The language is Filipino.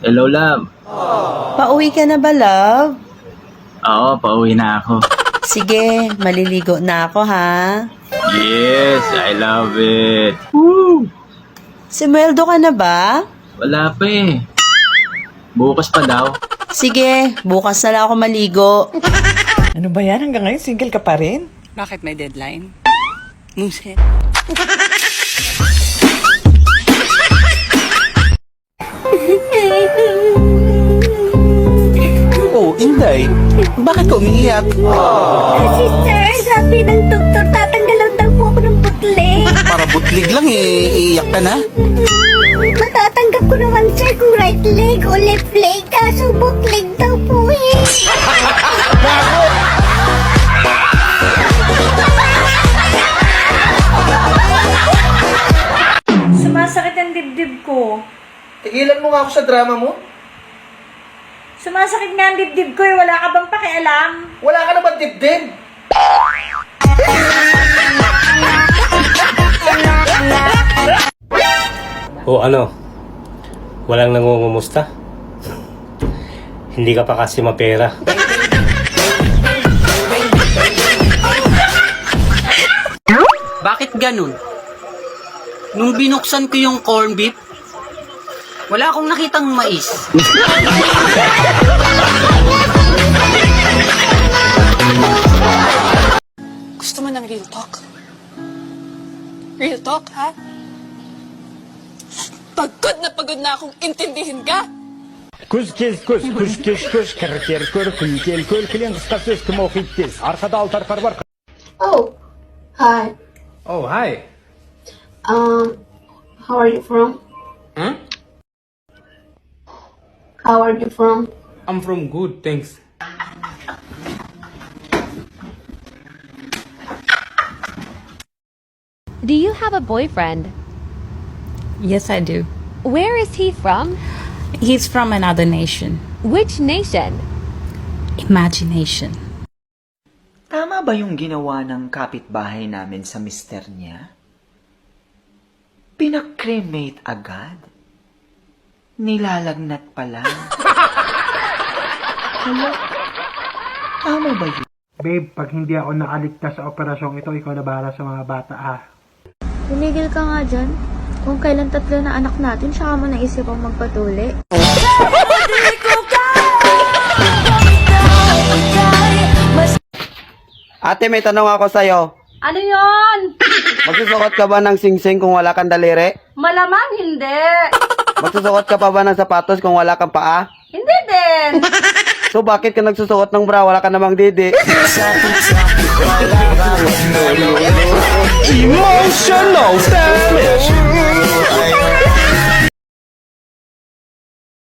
Hello, love. Pauwi ka na ba, love? Oo, pauwi na ako. Sige, maliligo na ako, ha? Yes, I love it. Woo! Sumweldo ka na ba? Wala pa eh. Bukas pa daw. Sige, bukas na lang ako maligo. Ano ba yan? Hanggang ngayon, single ka pa rin? Bakit may deadline? Muset. Oh, Inday. Bakit ka umiiyak? Kasi sir, sabi ng doktor, tatanggalan daw po ako ng butlig. Para butlig lang iiyak ka na. Matatanggap ko naman sir kung right leg o left leg, kaso butlig daw po eh. Sumasakit ang dibdib ko. Tigilan mo nga ako sa drama mo. Sumasakit nga ang dibdib ko eh. Wala ka bang pakialam? Wala ka naman dibdib. O ano? Walang nangungumusta? Hindi ka pa kasi mapera. Bakit ganun? Nung binuksan ko yung corn beef, wala akong nakitang mais. Gusto mo ng real talk? Real talk, ha? Pagod na akong intindihin ka. Kuş kez kuş, kuş keş kuş, kırker kör, kül kel köl, kilen kısa söz kim okuyup tez. Arkada altar kar var. Oh, hi. Oh, hi. How are you from? How are you from? I'm from good, thanks. Do you have a boyfriend? Yes, I do. Where is he from? He's from another nation. Which nation? Imagination. Tama ba yung ginawa ng kapitbahay namin sa mister niya? Pinakremate agad? Nilalagnat pa lang? Hala, tama ba yun? Babe, pag hindi ako nakaligtas sa operasyong ito, ikaw na bahala sa mga bata ha. Tumigil ka nga dyan. Kung kailan tatlo na anak natin, saka mo naisip ang magpatuli. Ate, may tanong ako sa'yo. Ano yon? Magsusukat ka ba ng singsing kung wala kang daliri? Malamang hindi. Magsusukat ka pa ba ng sapatos kung wala kang paa? Hindi din. So bakit ka nagsusuot ng bra, wala ka namang didi? Emotional